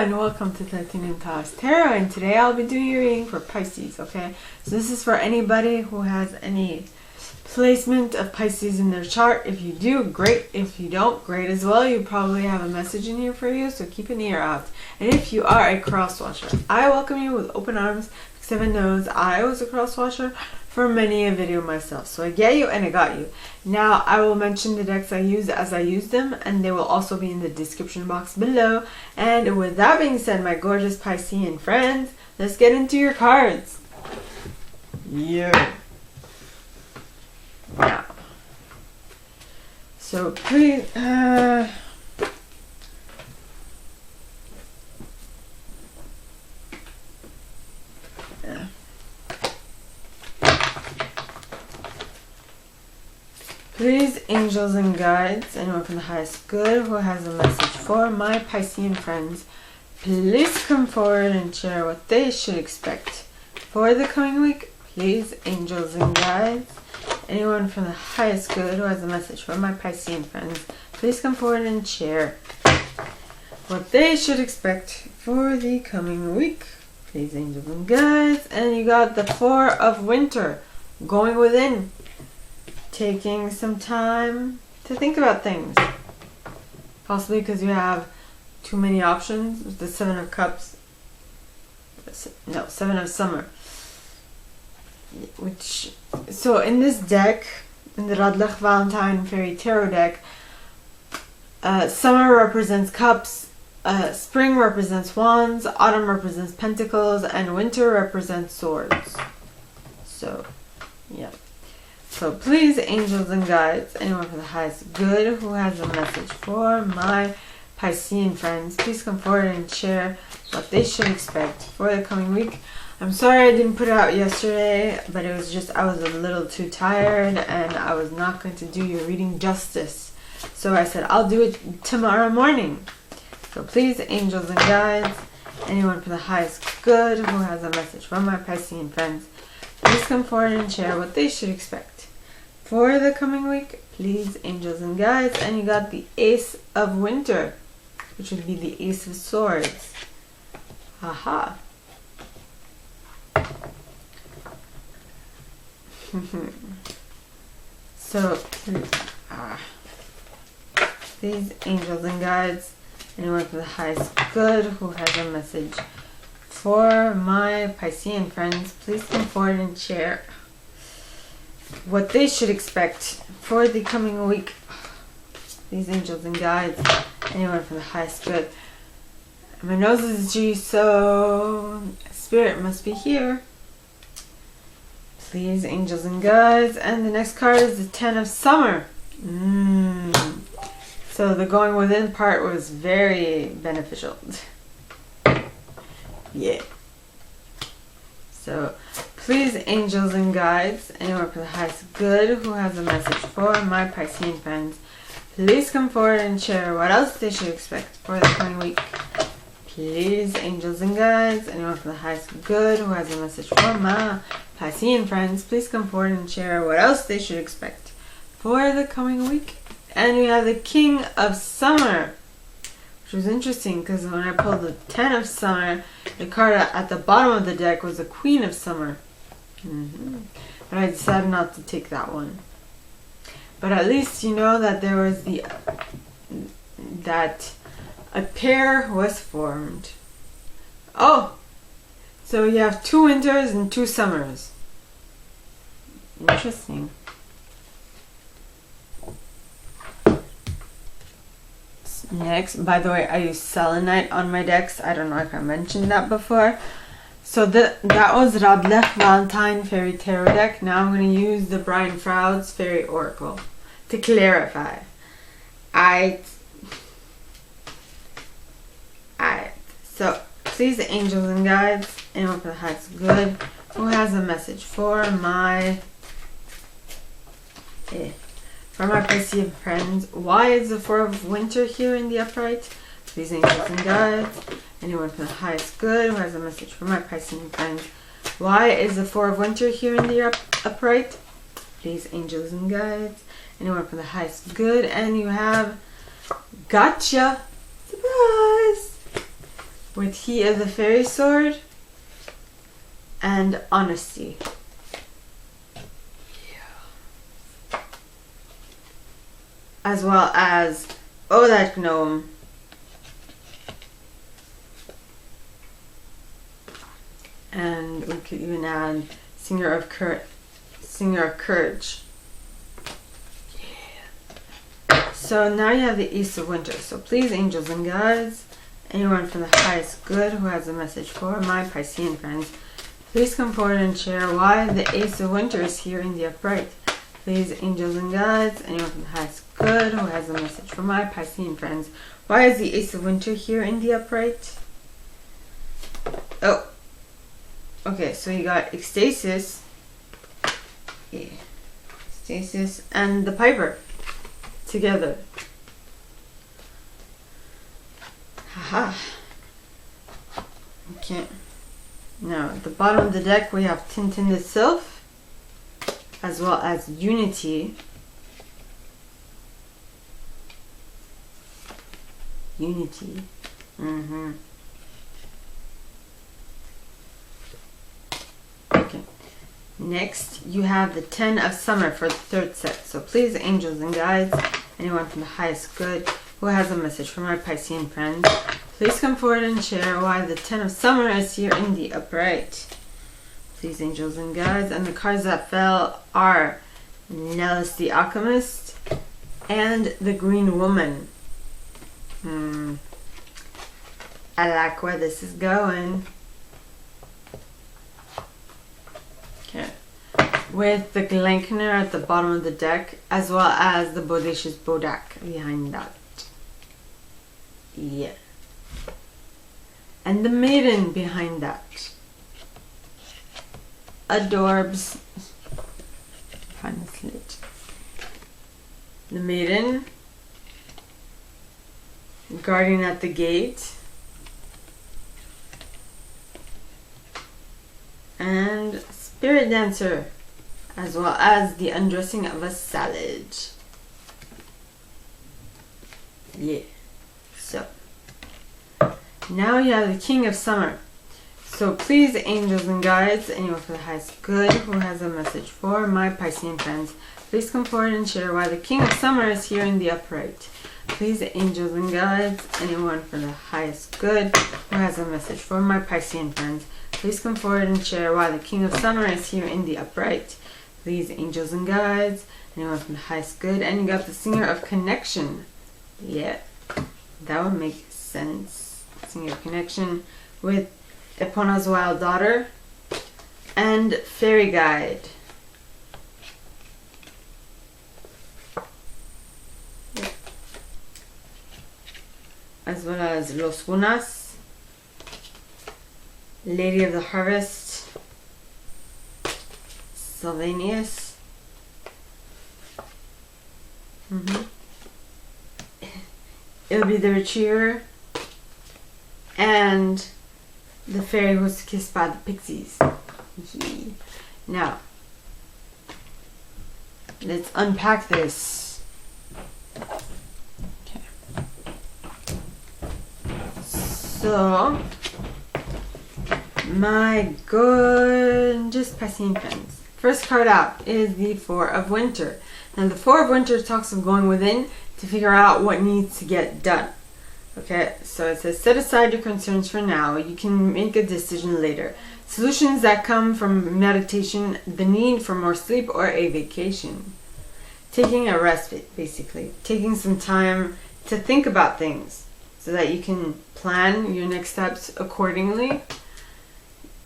and welcome to Untitled Tarot, and today I'll be doing your reading for Pisces, okay? So this is for anybody who has any placement of Pisces in their chart. If you do, great. If you don't, great as well. You probably have a message in here for you, so keep an ear out. And if you are a cross-watcher, I welcome you with open arms, because heaven knows I was a cross-watcher for many a video myself. So I get you and I got you. Now I will mention the decks I use as I use them, and they will also be in the description box below. And with that being said, my gorgeous Piscean friends, let's get into your cards. Yeah. Now, so please, please, angels and guides, anyone from the highest good who has a message for my Piscean friends, please come forward and share what they should expect for the coming week. Please, angels and guides, anyone from the highest good who has a message for my Piscean friends, please come forward and share what they should expect for the coming week. Please, angels and guides. And you got the Four of Winter, going within, taking some time to think about things, possibly because you have too many options with the Seven of Cups, no, Seven of Summer, which, so in this deck, in the Radleigh Valentine Fairy Tarot deck, summer represents cups, spring represents wands, autumn represents pentacles, and winter represents swords. So yeah. So please, angels and guides, anyone for the highest good who has a message for my Piscean friends, please come forward and share what they should expect for the coming week. I'm sorry I didn't put it out yesterday, but it was just I was a little too tired and I was not going to do your reading justice. So I said I'll do it tomorrow morning. So please, angels and guides, anyone for the highest good who has a message for my Piscean friends, please come forward and share what they should expect for the coming week. Please, angels and guides. And you got the Ace of Winter, which would be the Ace of Swords. Haha. So, please, angels and guides, anyone for the highest good who has a message for my Piscean friends, please come forward and share what they should expect for the coming week. These angels and guides, anyone from the highest good. My nose is G, so spirit must be here. Please, angels and guides. And the next card is the Ten of Summer. So the going within part was very beneficial. Yeah. So please, angels and guides, anyone for the highest good who has a message for my Piscean friends, please come forward and share what else they should expect for the coming week. Please, angels and guides, anyone for the highest good who has a message for my Piscean friends, please come forward and share what else they should expect for the coming week. And we have the King of Summer, which was interesting because when I pulled the Ten of Summer, the card at the bottom of the deck was the Queen of Summer. But I decided not to take that one. But at least you know that there was that a pair was formed. Oh, so you have 2 winters and 2 summers. Interesting. Next, by the way, I use selenite on my decks. I don't know if I mentioned that before. So that was Radleigh Valentine Fairy Tarot deck. Now I'm going to use the Froud's Fairy Oracle to clarify. So please, angels and guides, anyone for the highest good who has a message for my Piscean friends. Why is the Four of Winter here in the upright? Please, angels and guides, anyone from the highest good who has a message for my Piscean friends. Why is the Four of Winter here in the upright? Please, angels and guides, anyone from the highest good. And you have Gotcha! Surprise! with He of the Fairy Sword and Honesty. As well as Oh That Gnome and we could even add Singer of Courage. Yeah. So now you have the Ace of Winter. So please, angels and guides, anyone from the highest good who has a message for my Piscean friends, please come forward and share why the Ace of Winter is here in the upright. Please, angels and guides, anyone from the highest good who has a message for my Piscean friends, why is the Ace of Winter here in the upright? Oh. Okay, so you got Ecstasis. Yeah. Ecstasis and the Piper together. Haha. Okay. Now, at the bottom of the deck, we have Tintin the Sylph, as well as Unity. Unity. Okay. Next, you have the 10 of Summer for the third set. So please, angels and guides, anyone from the highest good who has a message for my Piscean friends, please come forward and share why the 10 of Summer is here in the upright. Please, angels and guides. And the cards that fell are Nellis the Alchemist and the Green Woman. I like where this is going. Okay. With the Glenkner at the bottom of the deck, as well as the Bodacious Bodak behind that. Yeah. And the Maiden behind that. Adorbs. Find the slit. The Maiden. Guardian at the Gate. And Spirit Dancer, as well as the Undressing of a Salad. Yeah. So, now you have the King of Summer. So please, angels and guides, anyone for the highest good who has a message for my Piscean friends, please come forward and share why the King of Summer is here in the upright. Please, angels and guides, anyone for the highest good who has a message for my Piscean friends, please come forward and share why the King of Summer is here in the upright. Please, angels and guides, anyone from the highest good. And you got the Singer of Connection. Yeah, that would make sense. Singer of Connection with Epona's Wild Daughter and Fairy Guide. Yeah. As well as Los Gunas, Lady of the Harvest, Sylvanius. It'll be the Retriever and the Fairy who was kissed by the Pixies. Now, let's unpack this. Okay. So, my gorgeous Piscean friends. First card out is the Four of Winter. Now the Four of Winter talks of going within to figure out what needs to get done. Okay, so it says set aside your concerns for now. You can make a decision later. Solutions that come from meditation, the need for more sleep, or a vacation. Taking a respite, basically. Taking some time to think about things so that you can plan your next steps accordingly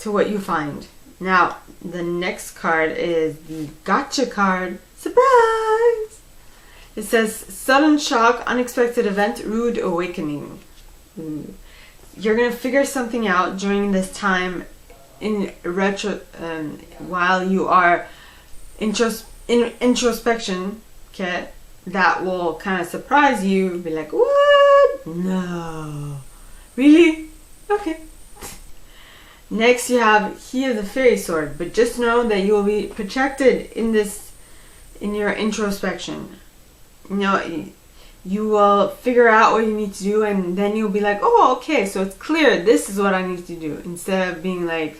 to what you find. Now, the next card is the Gotcha card. Surprise! It says, sudden shock, unexpected event, rude awakening. You're going to figure something out during this time while you are in introspection, okay, that will kind of surprise you. Be like, what? No. Really? Okay. Next, you have He of the Fairy Sword, but just know that you will be protected in your introspection. You know, you will figure out what you need to do, and then you'll be like, oh, okay, so it's clear, this is what I need to do, instead of being like,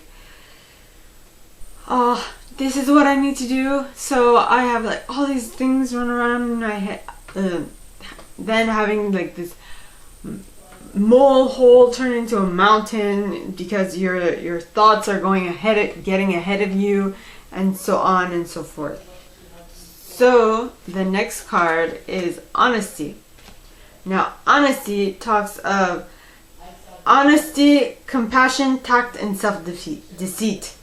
oh, this is what I need to do, so I have like all these things run around in my head, then having like this molehill turn into a mountain because your thoughts are getting ahead of you, and so on and so forth. So the next card is honesty. Now honesty talks of honesty, compassion, tact, and self-deceit.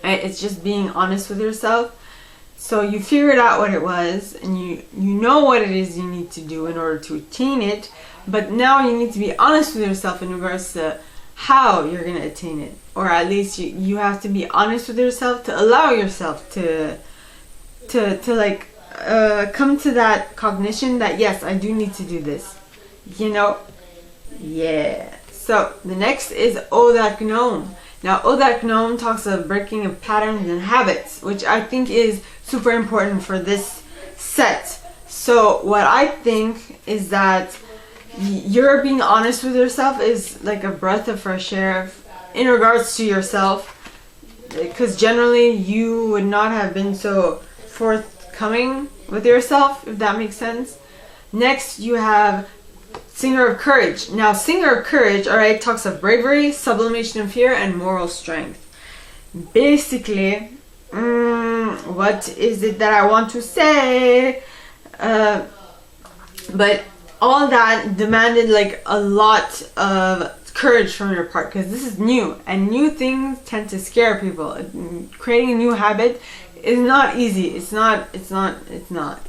Right? It's just being honest with yourself. So you figured out what it was, and you know what it is you need to do in order to attain it, but now you need to be honest with yourself in regards to how you're going to attain it. Or at least you have to be honest with yourself to allow yourself to like come to that cognition that yes, I do need to do this. You know? Yeah. So the next is Oh That Gnome. Now Oh That Gnome talks of breaking of patterns and habits, which I think is super important for this set. So what I think is that you're being honest with yourself is like a breath of fresh air in regards to yourself, because generally you would not have been so forthcoming with yourself, if that makes sense. Next you have Singer of Courage. Now Singer of Courage, alright, talks of bravery, sublimation of fear, and moral strength. Basically, what is it that I want to say? But all that demanded like a lot of courage from your part, because this is new, and new things tend to scare people. Creating a new habit is not easy. It's not.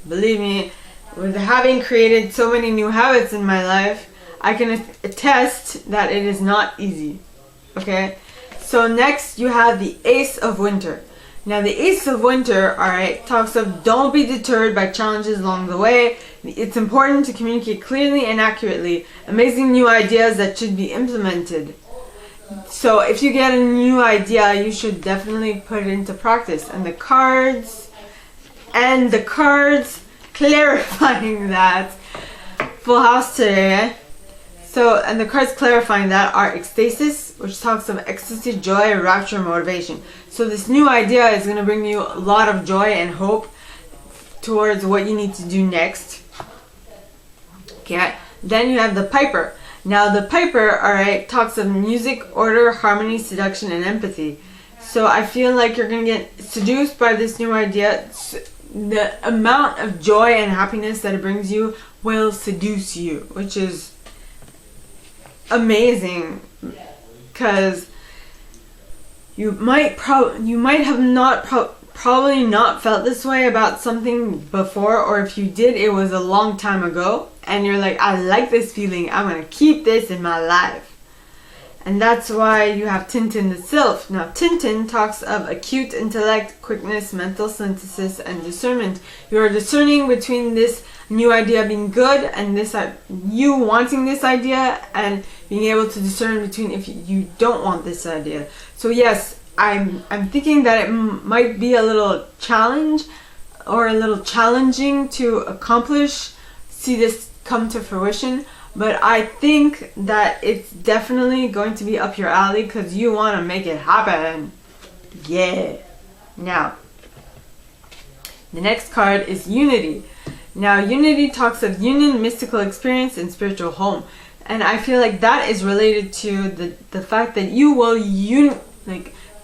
Believe me, with having created so many new habits in my life, I can attest that it is not easy. Okay? So next you have the Ace of Winter. Now the Ace of Winter, alright, talks of don't be deterred by challenges along the way. It's important to communicate clearly and accurately. Amazing new ideas that should be implemented. So if you get a new idea, you should definitely put it into practice. And the cards clarifying that, full house today. So, and the cards clarifying that are Ecstasis, which talks of ecstasy, joy, rapture, motivation. So this new idea is going to bring you a lot of joy and hope towards what you need to do next. Okay. Then you have the Piper. Now the Piper, alright, talks of music, order, harmony, seduction, and empathy. So I feel like you're going to get seduced by this new idea. The amount of joy and happiness that it brings you will seduce you, which is amazing, because you might have probably not felt this way about something before, or if you did, it was a long time ago, and you're like, I like this feeling, I'm gonna keep this in my life. And that's why you have Tintin the Sylph. Now Tintin talks of acute intellect, quickness, mental synthesis, and discernment. You are discerning between this new idea being good and this you wanting this idea, and being able to discern between if you don't want this idea. So yes, I'm thinking that it might be a little challenge or a little challenging to accomplish, see this come to fruition, but I think that it's definitely going to be up your alley because you want to make it happen. Yeah. Now, the next card is Unity. Now, Unity talks of union, mystical experience, and spiritual home. And I feel like that is related to the fact that you will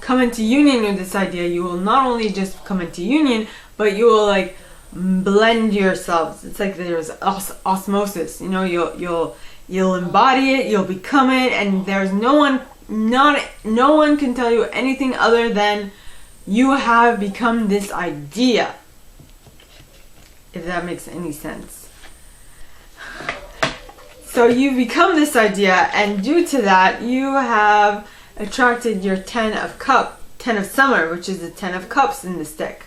come into union with this idea. You will not only just come into union, but you will like blend yourselves. It's like there's osmosis. You know, you'll embody it, you'll become it, and there's no one can tell you anything other than you have become this idea. If that makes any sense. So you become this idea, and due to that, you have attracted your 10 of Summer, which is the 10 of Cups in this deck.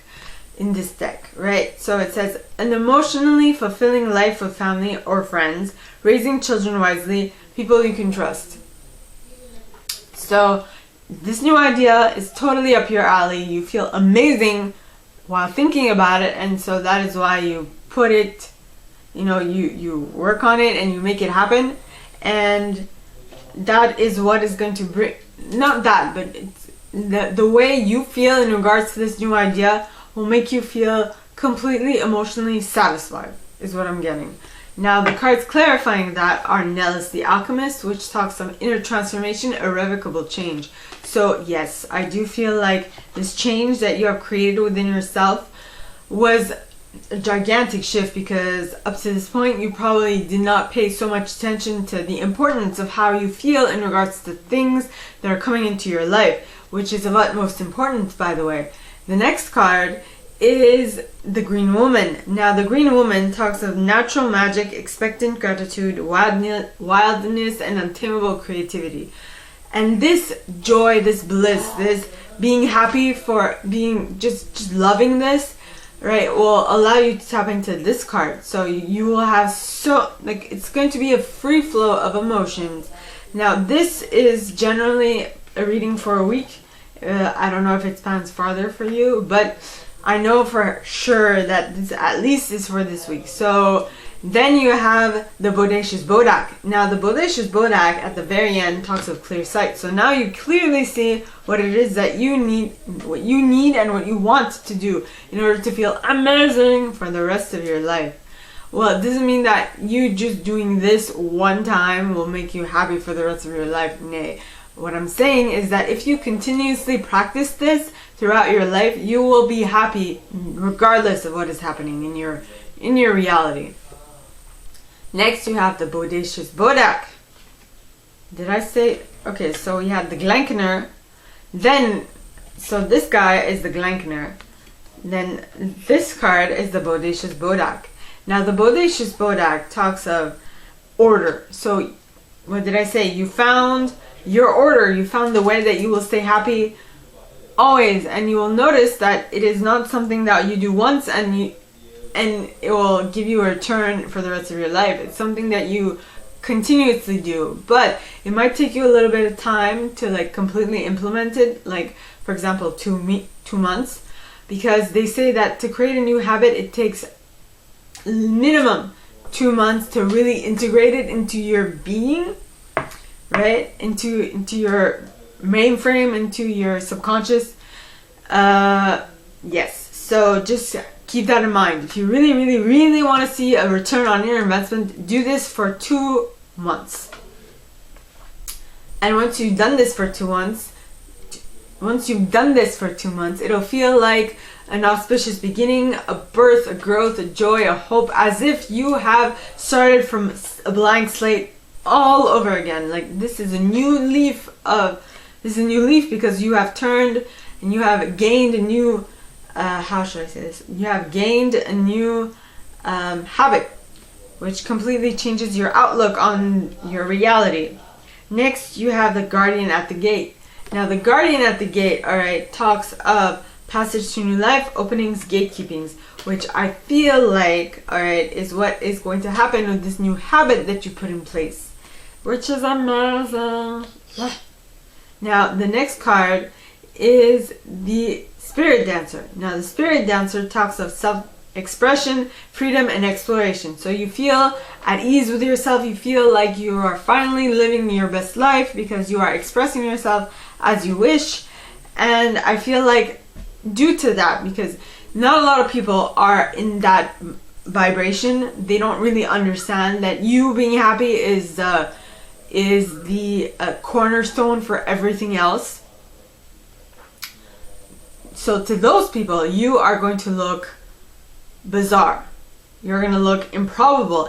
Right? So it says, an emotionally fulfilling life with family or friends, raising children wisely, people you can trust. So this new idea is totally up your alley. You feel amazing while thinking about it, and so that is why you put it you know, you work on it and you make it happen, and that is what is going to bring, not that, but it's the way you feel in regards to this new idea will make you feel completely emotionally satisfied, is what I'm getting. Now, the cards clarifying that are Nellis the Alchemist, which talks of inner transformation, irrevocable change. So yes, I do feel like this change that you have created within yourself was a gigantic shift, because up to this point you probably did not pay so much attention to the importance of how you feel in regards to things that are coming into your life, which is of utmost importance, by the way. The next card is the Green Woman. Now, the Green Woman talks of natural magic, expectant gratitude, wildness, and untamable creativity. And this joy, this bliss, this being happy for being just loving this, right, will allow you to tap into this card. So you will have it's going to be a free flow of emotions. Now, this is generally a reading for a week. I don't know if it spans farther for you, but I know for sure that this at least is for this week. So then you have the Bodacious Bodak. Now, the Bodacious Bodak at the very end talks of clear sight. So now you clearly see what it is that you need, and what you want to do in order to feel amazing for the rest of your life. Well, it doesn't mean that you just doing this one time will make you happy for the rest of your life. Nay. What I'm saying is that if you continuously practice this throughout your life, you will be happy regardless of what is happening in your reality. Next, you have the Bodacious Bodak. Did I say? Okay, so we have the Glenkener. Then, so this guy is the Glenkener. Then this card is the Bodacious Bodak. Now, the Bodacious Bodak talks of order. So, what did I say? You found your order. You found the way that you will stay happy always, and you will notice that it is not something that you do once and it will give you a return for the rest of your life. It's something that you continuously do, but it might take you a little bit of time to like completely implement it, like for example 2 months, because they say that to create a new habit it takes minimum 2 months to really integrate it into your being, right, into your mainframe, into your subconscious. Yes, so just keep that in mind. If you really want to see a return on your investment, do this for 2 months. And once you've done this for 2 months, it'll feel like an auspicious beginning, a birth, a growth, a joy, a hope, as if you have started from a blank slate all over again. Like this is a new leaf because you have turned and you have gained a new how should I say this? You have gained a new habit, which completely changes your outlook on your reality. Next, you have the Guardian at the Gate. Now, the Guardian at the Gate, alright, talks of passage to new life, openings, gatekeepings, which I feel like, alright, is what is going to happen with this new habit that you put in place, which is amazing. Now, the next card is the Spirit Dancer. Now, the Spirit Dancer talks of self-expression, freedom, and exploration. So you feel at ease with yourself. You feel like you are finally living your best life because you are expressing yourself as you wish. And I feel like due to that, because not a lot of people are in that vibration, they don't really understand that you being happy is the cornerstone for everything else. So to those people, you are going to look bizarre. You're going to look improbable,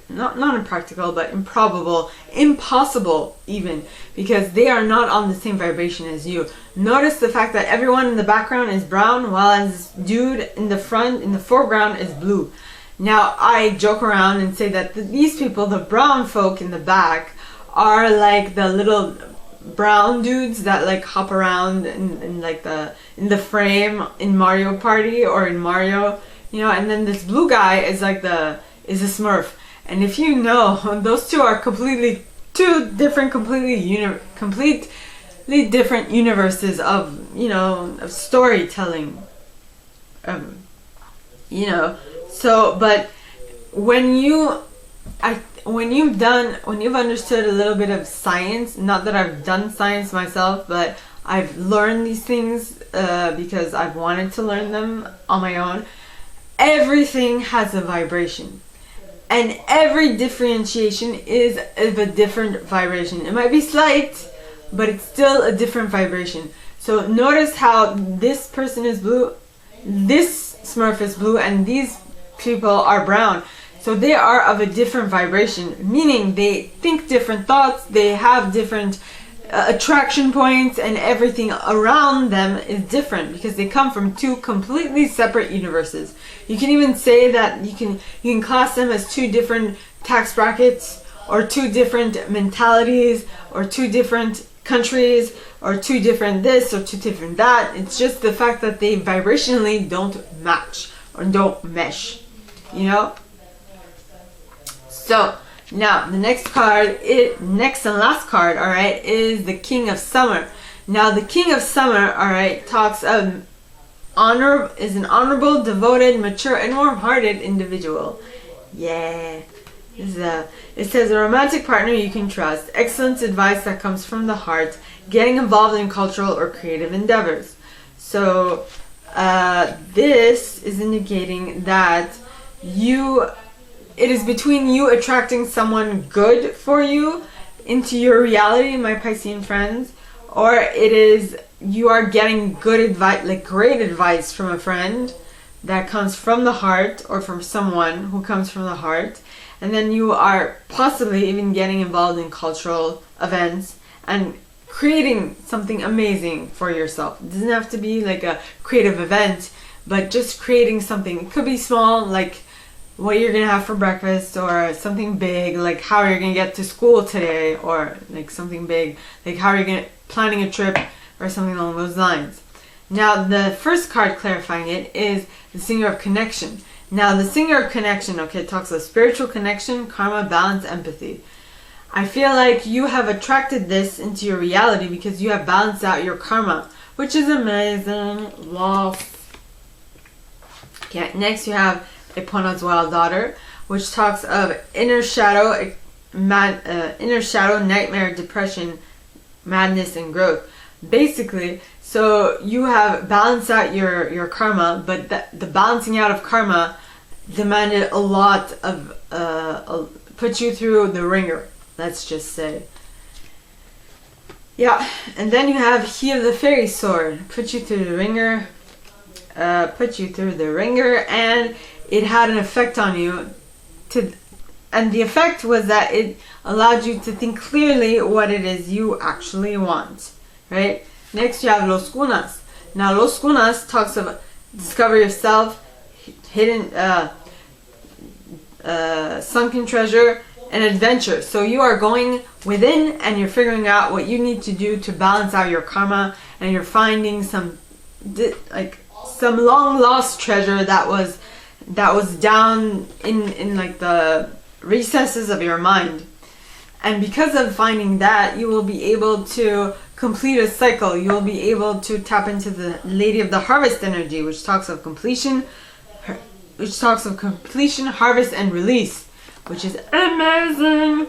not impractical, but improbable, impossible even, because they are not on the same vibration as you. Notice the fact that everyone in the background is brown, while this dude in the foreground is blue. Now, I joke around and say that these people, the brown folk in the back, are like the little brown dudes that like hop around in the frame in Mario Party or in Mario, you know, and then this blue guy is like is a Smurf. And if you know, those two are completely different universes of, you know, of storytelling. You know, so, but when you've understood a little bit of science, not that I've done science myself, but I've learned these things because I've wanted to learn them on my own. Everything has a vibration, and every differentiation is of a different vibration. It might be slight, but it's still a different vibration. So notice how this person is blue, this Smurf is blue, and these people are brown. So they are of a different vibration, meaning they think different thoughts, they have different attraction points, and everything around them is different because they come from two completely separate universes. You can even say that you can class them as two different tax brackets, or two different mentalities, or two different countries, or two different this, or two different that. It's just the fact that they vibrationally don't match or don't mesh, you know? So now the next card, next and last card, all right, is the King of Summer. Now the King of Summer, all right, talks of is an honorable, devoted, mature, and warm-hearted individual. Yeah. It says a romantic partner you can trust, excellent advice that comes from the heart, getting involved in cultural or creative endeavors. So this is indicating that it is between you attracting someone good for you into your reality, my Piscean friends, or it is you are getting good advice, like great advice from a friend that comes from the heart, or from someone who comes from the heart. And then you are possibly even getting involved in cultural events and creating something amazing for yourself. It doesn't have to be like a creative event, but just creating something. It could be small, like what you're gonna have for breakfast, or something big, like how you're gonna get to school today, or like something big, like how you're planning a trip, or something along those lines. Now the first card clarifying it is the Singer of Connection. Now the Singer of Connection, okay, talks of spiritual connection, karma, balance, empathy. I feel like you have attracted this into your reality because you have balanced out your karma, which is amazing. Wow. Okay, next you have Epona's Wild Daughter, which talks of inner shadow, nightmare, depression, madness, and growth. Basically, so you have balanced out your karma, but the balancing out of karma demanded a lot of, put you through the ringer, let's just say. Yeah, and then you have He of the Fairy Sword, put you through the ringer, and it had an effect on you. And the effect was that it allowed you to think clearly what it is you actually want, right? Next you have Los Cunas. Now Los Cunas talks of discover yourself, hidden, sunken treasure, and adventure. So you are going within and you're figuring out what you need to do to balance out your karma, and you're finding some long lost treasure that was down in like the recesses of your mind. And because of finding that, you will be able to complete a cycle. You will be able to tap into the Lady of the Harvest energy, which talks of completion, harvest, and release, which is amazing.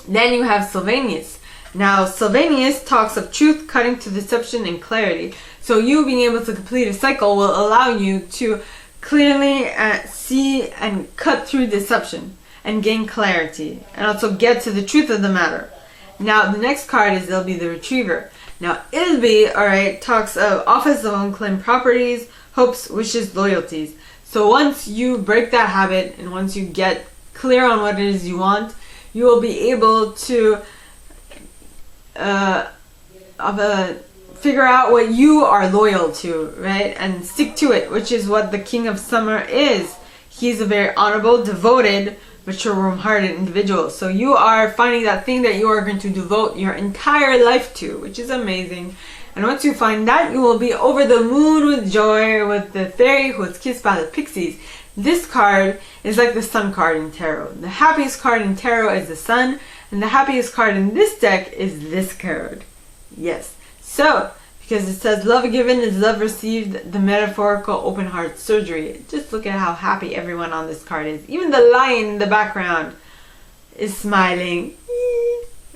Then you have Sylvanus. Now Sylvanus talks of truth, cutting to deception, and clarity. So you being able to complete a cycle will allow you to clearly see and cut through deception and gain clarity, and also get to the truth of the matter. Now the next card is Ilby the Retriever. Now Ilby, alright, talks of office of unclaimed properties, hopes, wishes, loyalties. So once you break that habit, and once you get clear on what it is you want, you will be able to figure out what you are loyal to, right? And stick to it, which is what the King of Summer is. He's a very honorable, devoted, mature, warm-hearted individual. So you are finding that thing that you are going to devote your entire life to, which is amazing. And once you find that, you will be over the moon with joy with the fairy who is kissed by the pixies. This card is like the sun card in tarot. The happiest card in tarot is the sun, and the happiest card in this deck is this card. Yes. So, because it says love given is love received, the metaphorical open heart surgery. Just look at how happy everyone on this card is. Even the lion in the background is smiling,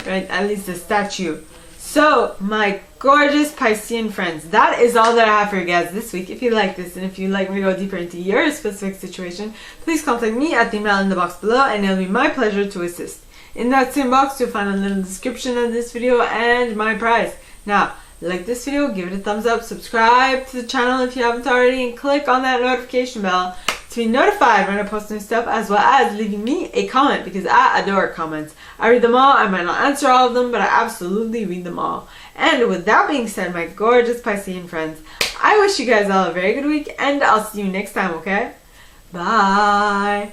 right? At least the statue. So, my gorgeous Piscean friends, that is all that I have for you guys this week. If you like this and if you'd like me to go deeper into your specific situation, please contact me at the email in the box below, and it'll be my pleasure to assist. In that same box, you'll find a little description of this video and my prize. Now, like this video, give it a thumbs up, subscribe to the channel if you haven't already, and click on that notification bell to be notified when I post new stuff, as well as leaving me a comment, because I adore comments. I read them all. I might not answer all of them, but I absolutely read them all. And with that being said, my gorgeous Piscean friends, I wish you guys all a very good week, and I'll see you next time, okay? Bye!